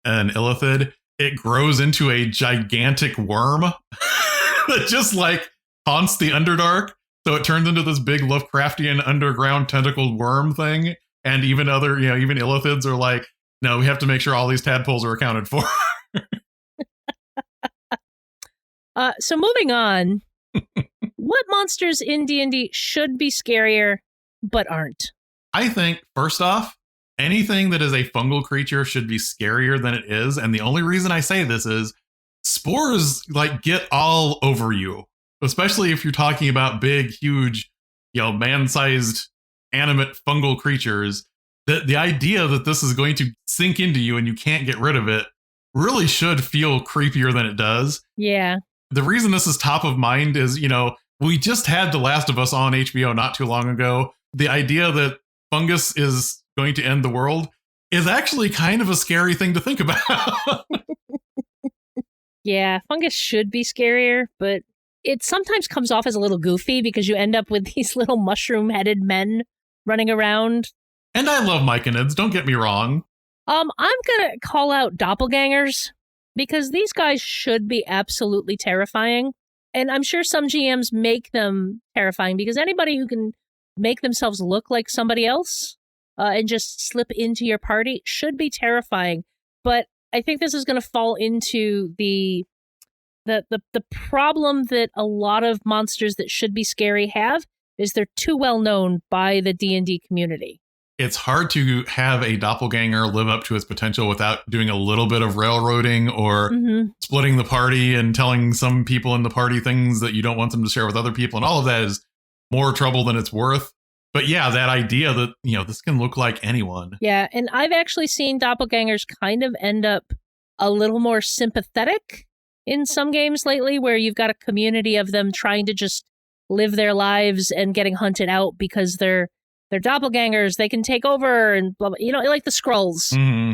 an illithid, it grows into a gigantic worm that just like haunts the Underdark. So it turns into this big Lovecraftian underground tentacled worm thing. And even other, even illithids are like, no, we have to make sure all these tadpoles are accounted for. So moving on, what monsters in D&D should be scarier but aren't? I think, first off, anything that is a fungal creature should be scarier than it is. And the only reason I say this is spores like get all over you, especially if you're talking about big, huge, man-sized animate fungal creatures. The idea that this is going to sink into you and you can't get rid of it really should feel creepier than it does. Yeah. The reason this is top of mind is, we just had The Last of Us on HBO not too long ago. The idea that fungus is going to end the world is actually kind of a scary thing to think about. Yeah, fungus should be scarier, but it sometimes comes off as a little goofy because you end up with these little mushroom-headed men running around. And I love myconids, don't get me wrong. I'm going to call out doppelgangers because these guys should be absolutely terrifying. And I'm sure some GMs make them terrifying because anybody who can make themselves look like somebody else and just slip into your party should be terrifying. But I think this is going to fall into the problem that a lot of monsters that should be scary have is they're too well known by the D&D community. It's hard to have a doppelganger live up to its potential without doing a little bit of railroading or splitting the party and telling some people in the party things that you don't want them to share with other people. And all of that is more trouble than it's worth. But yeah, that idea that, this can look like anyone. Yeah, and I've actually seen doppelgangers kind of end up a little more sympathetic in some games lately where you've got a community of them trying to just live their lives and getting hunted out because they're doppelgangers, they can take over and blah, blah, like the Skrulls.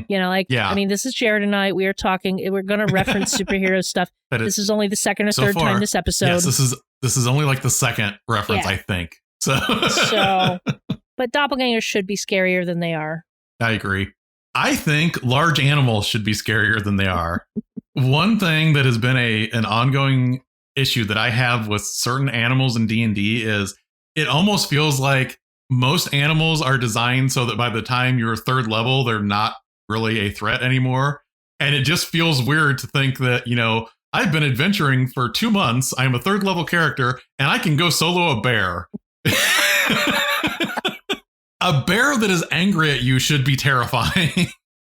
Yeah. I mean, this is Jared and I. We are talking. We're going to reference superhero stuff. This is only the second or third time this episode. Yes, this is only like the second reference, I think. So, but doppelgangers should be scarier than they are. I agree. I think large animals should be scarier than they are. One thing that has been an ongoing issue that I have with certain animals in D&D is it almost feels like most animals are designed so that by the time you're third level, they're not really a threat anymore. And it just feels weird to think that, I've been adventuring for 2 months. I'm a third level character and I can go solo a bear. A bear that is angry at you should be terrifying.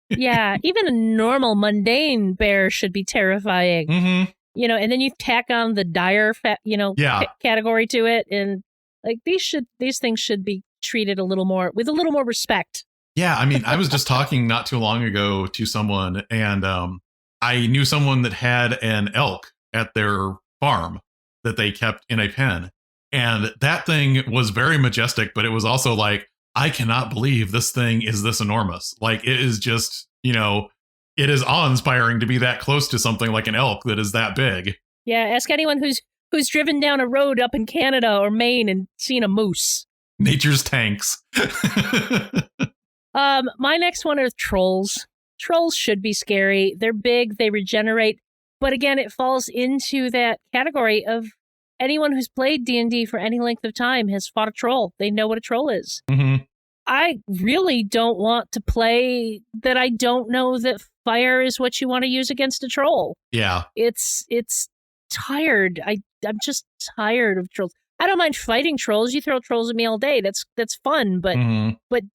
Yeah, even a normal mundane bear should be terrifying. And then you tack on the dire category to it, and like these things should be treated with a little more respect. Yeah, I mean, I was just talking not too long ago to someone, and I knew someone that had an elk at their farm that they kept in a pen. And that thing was very majestic, but it was also like, I cannot believe this thing is this enormous. Like, it is just, it is awe-inspiring to be that close to something like an elk that is that big. Yeah, ask anyone who's driven down a road up in Canada or Maine and seen a moose. Nature's tanks. My next one are trolls. Trolls should be scary. They're big, they regenerate. But again, it falls into that category of anyone who's played D&D for any length of time has fought a troll. They know what a troll is. I really don't want to play that I don't know that fire is what you want to use against a troll. Yeah. It's tired. I'm just tired of trolls. I don't mind fighting trolls. You throw trolls at me all day. That's fun, but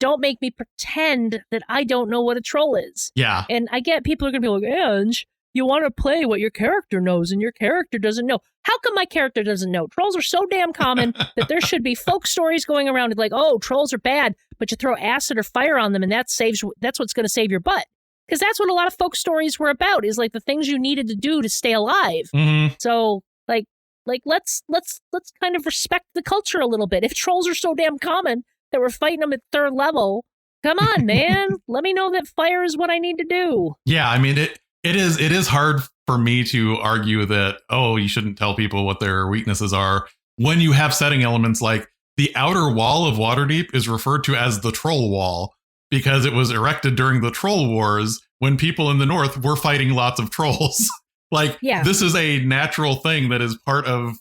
don't make me pretend that I don't know what a troll is. Yeah. And I get people are going to be like, Ange, you want to play what your character knows and your character doesn't know. How come my character doesn't know? Trolls are so damn common that there should be folk stories going around like, oh, trolls are bad, but you throw acid or fire on them and that's what's going to save your butt. Because that's what a lot of folk stories were about, is like the things you needed to do to stay alive. So let's kind of respect the culture a little bit. If trolls are so damn common that we're fighting them at third level, come on, man. Let me know that fire is what I need to do. Yeah, I mean, It is hard for me to argue that, oh, you shouldn't tell people what their weaknesses are when you have setting elements like the outer wall of Waterdeep is referred to as the Troll Wall because it was erected during the Troll Wars when people in the north were fighting lots of trolls. This is a natural thing that is part of,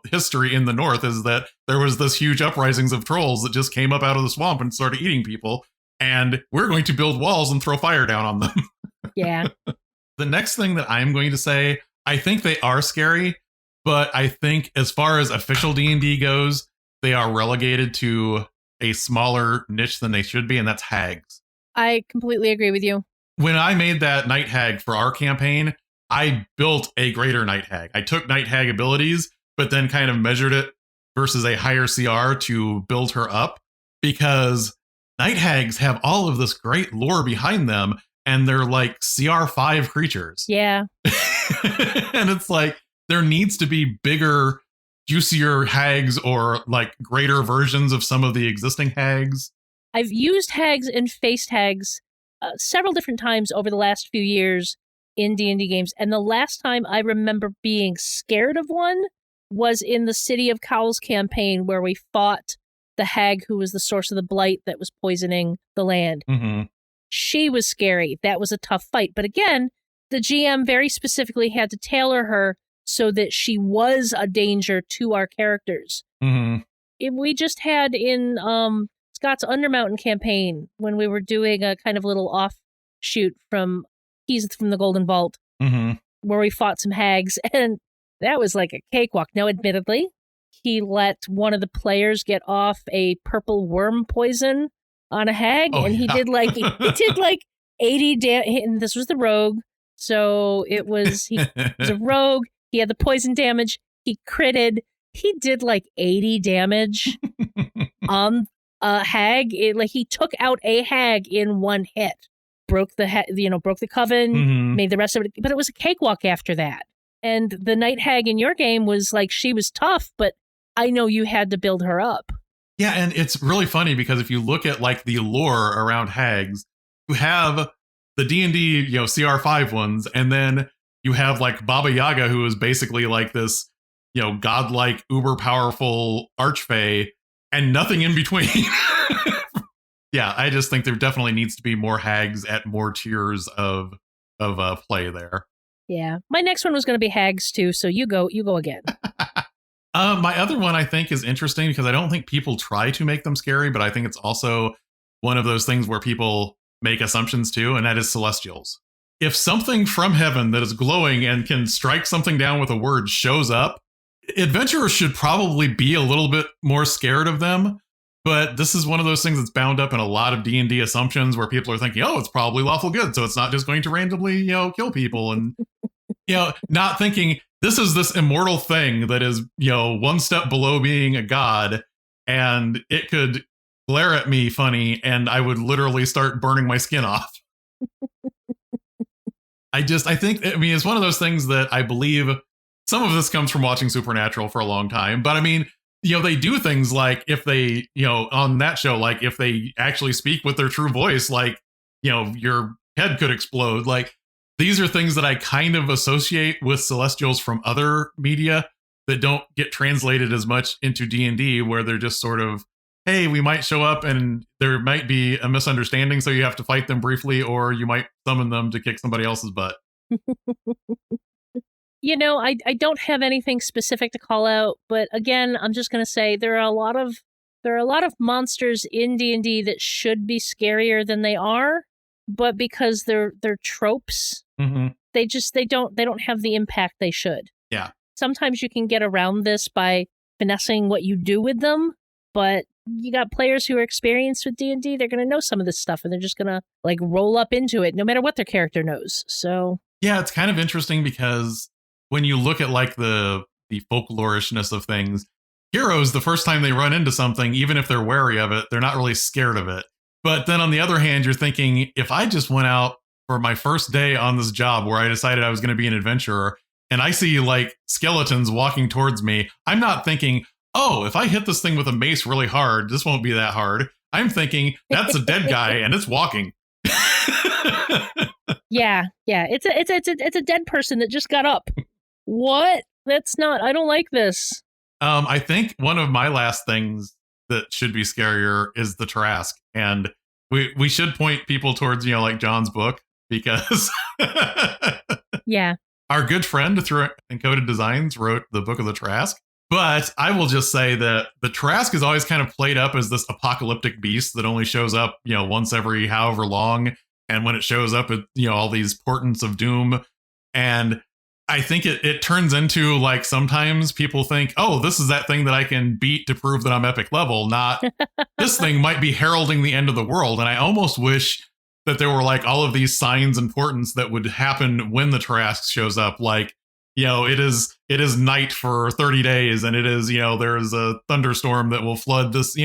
history in the north, is that there was this huge uprisings of trolls that just came up out of the swamp and started eating people. And we're going to build walls and throw fire down on them. Yeah. The next thing that I'm going to say, I think they are scary, but I think as far as official D&D goes, they are relegated to a smaller niche than they should be, and that's hags. I completely agree with you. When I made that night hag for our campaign, I built a greater night hag. I took night hag abilities, but then kind of measured it versus a higher CR to build her up, because night hags have all of this great lore behind them, and they're like CR5 creatures. Yeah. And it's like, there needs to be bigger, juicier hags or like greater versions of some of the existing hags. I've used hags and faced hags several different times over the last few years in D&D games. And the last time I remember being scared of one was in the City of Cowls campaign, where we fought the hag who was the source of the blight that was poisoning the land. Mm-hmm. She was scary. That was a tough fight. But again, the GM very specifically had to tailor her so that she was a danger to our characters. Mm-hmm. We just had in Scott's Undermountain campaign, when we were doing a kind of little offshoot from Keys from the Golden Vault, mm-hmm. where we fought some hags, and that was like a cakewalk. Now, admittedly, he let one of the players get off a purple worm poison on a hag, and he did like 80 damage, and this was the rogue, so he was a rogue. He had the poison damage. He critted. He did like 80 damage on a hag. He took out a hag in one hit. Broke the coven, mm-hmm. made the rest of it. But it was a cakewalk after that. And the night hag in your game was like, she was tough, but I know you had to build her up. Yeah, and it's really funny because if you look at like the lore around hags, you have the D&D, CR5 ones, and then you have like Baba Yaga, who is basically like this, godlike, uber powerful archfey, and nothing in between. Yeah, I just think there definitely needs to be more hags at more tiers of play there. Yeah, my next one was going to be hags too, so you go again. My other one I think is interesting because I don't think people try to make them scary, but I think it's also one of those things where people make assumptions too, and that is celestials. If something from heaven that is glowing and can strike something down with a word shows up, adventurers should probably be a little bit more scared of them. But this is one of those things that's bound up in a lot of D&D assumptions where people are thinking, oh, it's probably lawful good, so it's not just going to randomly, kill people. And, not thinking this is this immortal thing that is, one step below being a god, and it could glare at me funny, and I would literally start burning my skin off. I think, it's one of those things that I believe some of this comes from watching Supernatural for a long time. But they do things like if they, on that show, like if they actually speak with their true voice, like, your head could explode. Like, these are things that I kind of associate with celestials from other media that don't get translated as much into D&D, where they're just sort of, hey, we might show up and there might be a misunderstanding, so you have to fight them briefly, or you might summon them to kick somebody else's butt. I don't have anything specific to call out, but again, I'm just going to say there are a lot of monsters in D&D that should be scarier than they are, but because they're tropes, mm-hmm. they don't have the impact they should. Yeah. Sometimes you can get around this by finessing what you do with them, but you got players who are experienced with D&D, they're going to know some of this stuff, and they're just going to like roll up into it no matter what their character knows. So yeah, it's kind of interesting because when you look at like the folklorishness of things, heroes, the first time they run into something, even if they're wary of it, they're not really scared of it. But then on the other hand, you're thinking, if I just went out for my first day on this job where I decided I was going to be an adventurer, and I see like skeletons walking towards me, I'm not thinking, oh, if I hit this thing with a mace really hard, this won't be that hard. I'm thinking, that's a dead guy and it's walking. Yeah. It's a dead person that just got up. What? That's not. I don't like this. I think one of my last things that should be scarier is the Trask, and we should point people towards like John's book, because yeah, our good friend through Encoded Designs wrote the Book of the Trask. But I will just say that the Trask is always kind of played up as this apocalyptic beast that only shows up once every however long, and when it shows up, all these portents of doom. And I think it turns into like sometimes people think, oh, this is that thing that I can beat to prove that I'm epic level, not this thing might be heralding the end of the world. And I almost wish that there were like all of these signs and portents that would happen when the Trask shows up. Like, it is night for 30 days and it is, there's a thunderstorm that will flood this,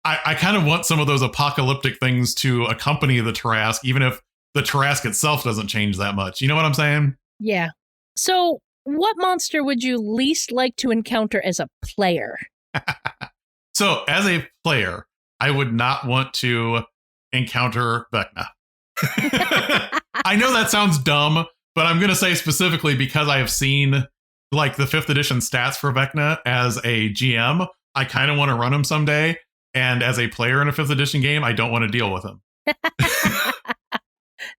I kind of want some of those apocalyptic things to accompany the Trask, even if the Trask itself doesn't change that much. You know what I'm saying? Yeah. So, what monster would you least like to encounter as a player? So, as a player, I would not want to encounter Vecna. I know that sounds dumb, but I'm going to say specifically because I have seen like the 5th edition stats for Vecna as a GM. I kind of want to run him someday. And as a player in a 5th edition game, I don't want to deal with him.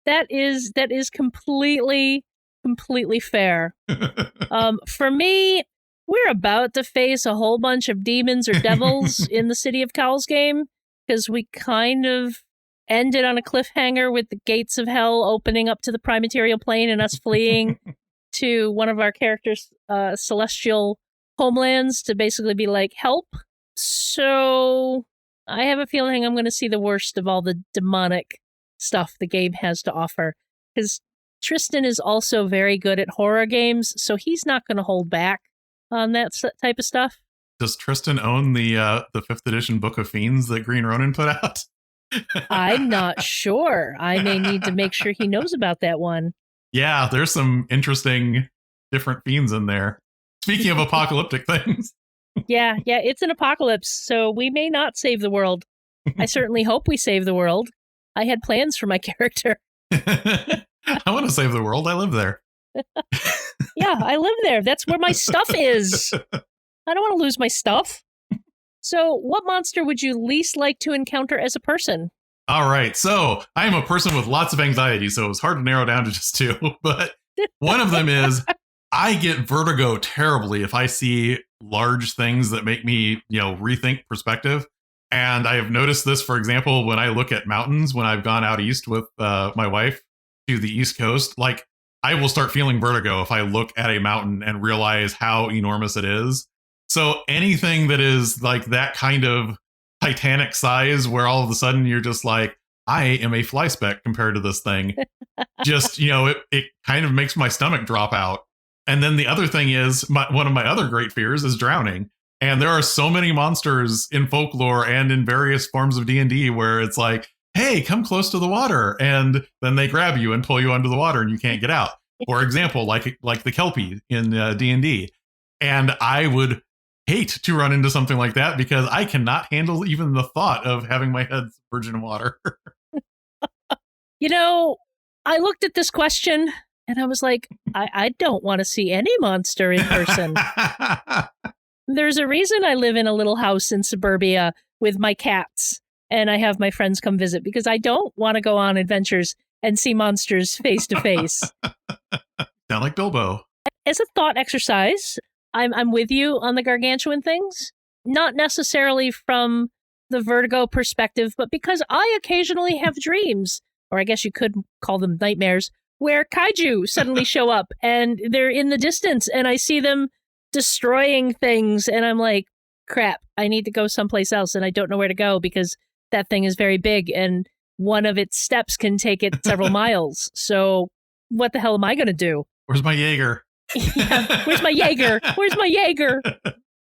That is completely fair. For me, we're about to face a whole bunch of demons or devils in the City of Cowl's game, because we kind of ended on a cliffhanger with the gates of hell opening up to the Primaterial Plane and us fleeing to one of our characters' celestial homelands to basically be like, help. So I have a feeling I'm going to see the worst of all the demonic stuff the game has to offer, because Tristan is also very good at horror games, so he's not going to hold back on that type of stuff. Does Tristan own the 5th edition Book of Fiends that Green Ronin put out? I'm not sure. I may need to make sure he knows about that one. Yeah, there's some interesting different fiends in there. Speaking of apocalyptic things. Yeah, it's an apocalypse, so we may not save the world. I certainly hope we save the world. I had plans for my character. I want to save the world. I live there. Yeah, I live there. That's where my stuff is. I don't want to lose my stuff. So, what monster would you least like to encounter as a person? All right. So, I am a person with lots of anxiety, so it was hard to narrow down to just 2. But one of them is I get vertigo terribly if I see large things that make me, rethink perspective. And I have noticed this, for example, when I look at mountains, when I've gone out east with my wife to the East Coast, like I will start feeling vertigo if I look at a mountain and realize how enormous it is. So anything that is like that kind of Titanic size, where all of a sudden you're just like, I am a fly speck compared to this thing. Just, it kind of makes my stomach drop out. And then the other thing is, one of my other great fears is drowning. And there are so many monsters in folklore and in various forms of D&D where it's like, hey, come close to the water. And then they grab you and pull you under the water and you can't get out. For example, like the Kelpie in D&D. And I would hate to run into something like that because I cannot handle even the thought of having my head submerged in water. I looked at this question and I was like, I don't want to see any monster in person. There's a reason I live in a little house in suburbia with my cats and I have my friends come visit, because I don't want to go on adventures and see monsters face to face. Sound like Bilbo. As a thought exercise, I'm with you on the gargantuan things, not necessarily from the vertigo perspective, but because I occasionally have dreams, or I guess you could call them nightmares, where kaiju suddenly show up and they're in the distance and I see them destroying things and I'm like, crap, I need to go someplace else and I don't know where to go because that thing is very big and one of its steps can take it several miles. So what the hell am I going to do? Where's my Jaeger? Yeah, where's my Jaeger? Where's my Jaeger?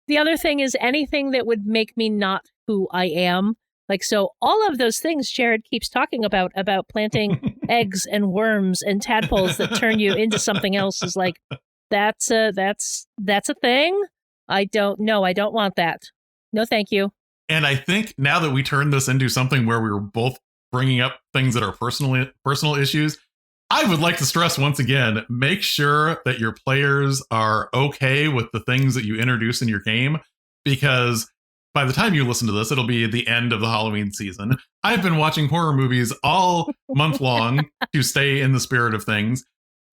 The other thing is anything that would make me not who I am. Like, so all of those things Jared keeps talking about planting eggs and worms and tadpoles that turn you into something else is like, that's a thing. I don't want that. No, thank you. And I think now that we turned this into something where we were both bringing up things that are personal issues, I would like to stress once again, make sure that your players are okay with the things that you introduce in your game, because by the time you listen to this, it'll be the end of the Halloween season. I've been watching horror movies all month long to stay in the spirit of things.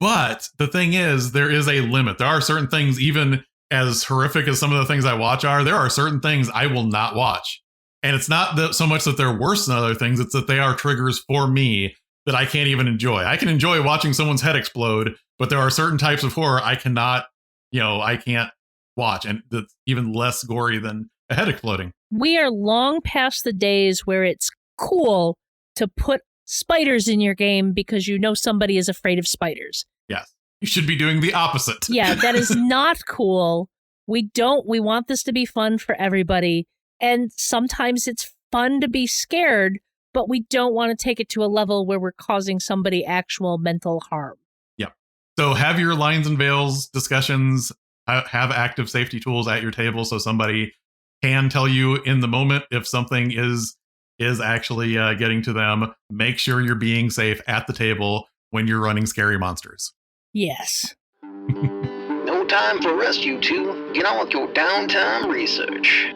But the thing is, there is a limit. There are certain things, even as horrific as some of the things I watch are, there are certain things I will not watch. And it's not that so much that they're worse than other things, it's that they are triggers for me that I can't even enjoy. I can enjoy watching someone's head explode, but there are certain types of horror I cannot, I can't watch. And that's even less gory than a head exploding. We are long past the days where it's cool to put spiders in your game because you know somebody is afraid of spiders. Yes. You should be doing the opposite. Yeah, that is not cool. We want this to be fun for everybody. And sometimes it's fun to be scared, but we don't want to take it to a level where we're causing somebody actual mental harm. Yeah. So have your lines and veils discussions, have active safety tools at your table so somebody can tell you in the moment if something is actually getting to them. Make sure you're being safe at the table when you're running scary monsters. Yes. No time for rest, you two. Get on with your downtime research.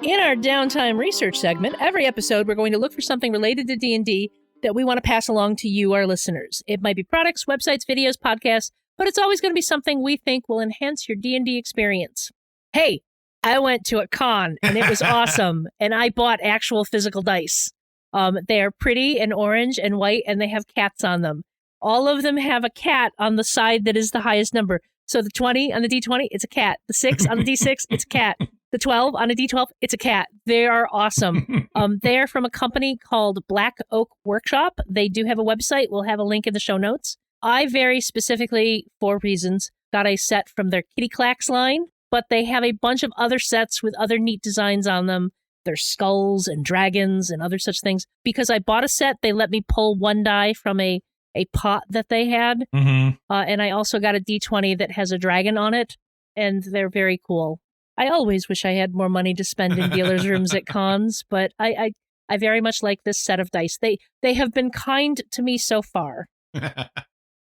In our downtime research segment, every episode we're going to look for something related to D&D that we want to pass along to you, our listeners. It might be products, websites, videos, podcasts, but it's always going to be something we think will enhance your D&D experience. Hey, I went to a con and it was awesome, and I bought actual physical dice. They are pretty and orange and white, and they have cats on them. All of them have a cat on the side that is the highest number. So the 20 on the D20, it's a cat. The 6 on the D6, it's a cat. The 12 on a D12, it's a cat. They are awesome. They are from a company called Black Oak Workshop. They do have a website. We'll have a link in the show notes. I very specifically, for reasons, got a set from their Kitty Clacks line, but they have a bunch of other sets with other neat designs on them. There's skulls and dragons and other such things. Because I bought a set, they let me pull one die from a pot that they had. Mm-hmm. And I also got a D20 that has a dragon on it, and they're very cool. I always wish I had more money to spend in dealers' rooms at cons, but I very much like this set of dice. They have been kind to me so far.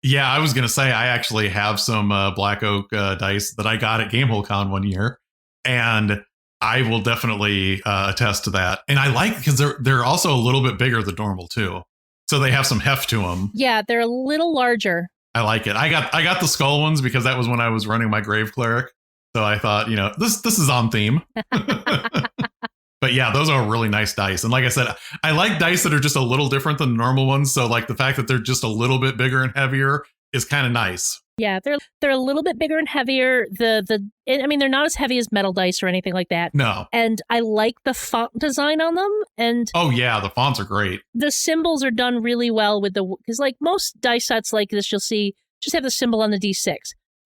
Yeah, I was going to say, I actually have some Black Oak dice that I got at Gamehole Con one year, and I will definitely attest to that. And I like, because they're also a little bit bigger than normal, too. So they have some heft to them. Yeah, they're a little larger. I like it. I got the skull ones because that was when I was running my Grave Cleric. So I thought, this is on theme. But yeah, those are really nice dice. And like I said, I like dice that are just a little different than normal ones. So like the fact that they're just a little bit bigger and heavier is kind of nice. Yeah, they're a little bit bigger and heavier. They're not as heavy as metal dice or anything like that. No. And I like the font design on them. And oh yeah, the fonts are great. The symbols are done really well because like most dice sets like this, you'll see just have the symbol on the D6,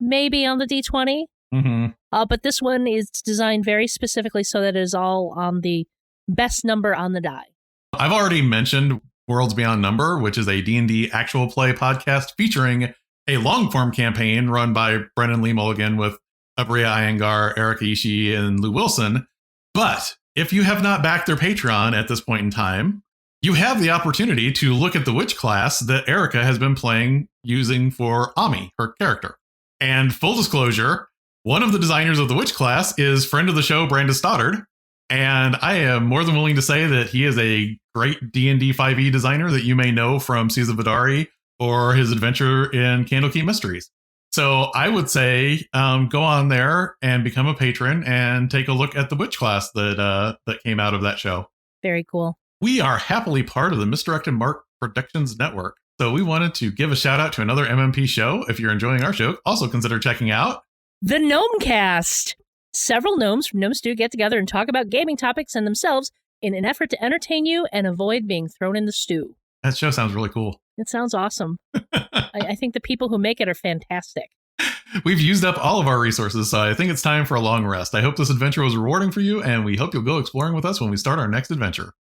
maybe on the D20. Mm-hmm. But this one is designed very specifically so that it is all on the best number on the die. I've already mentioned Worlds Beyond Number, which is a D&D actual play podcast featuring a long-form campaign run by Brennan Lee Mulligan with Abria Iyengar, Eric Ishii, and Lou Wilson. But if you have not backed their Patreon at this point in time, you have the opportunity to look at the witch class that Erica has been playing using for Ami, her character. And full disclosure, one of the designers of the witch class is friend of the show, Brandon Stoddard. And I am more than willing to say that he is a great D&D 5e designer that you may know from Seas of Vidari or his adventure in Candlekeep Mysteries. So I would say go on there and become a patron and take a look at the witch class that came out of that show. Very cool. We are happily part of the Misdirected Mark Productions Network. So we wanted to give a shout out to another MMP show. If you're enjoying our show, also consider checking out The Gnome Cast. Several gnomes from Gnome Stew get together and talk about gaming topics and themselves in an effort to entertain you and avoid being thrown in the stew. That show sounds really cool. It sounds awesome. I think the people who make it are fantastic. We've used up all of our resources, so I think it's time for a long rest. I hope this adventure was rewarding for you, and we hope you'll go exploring with us when we start our next adventure.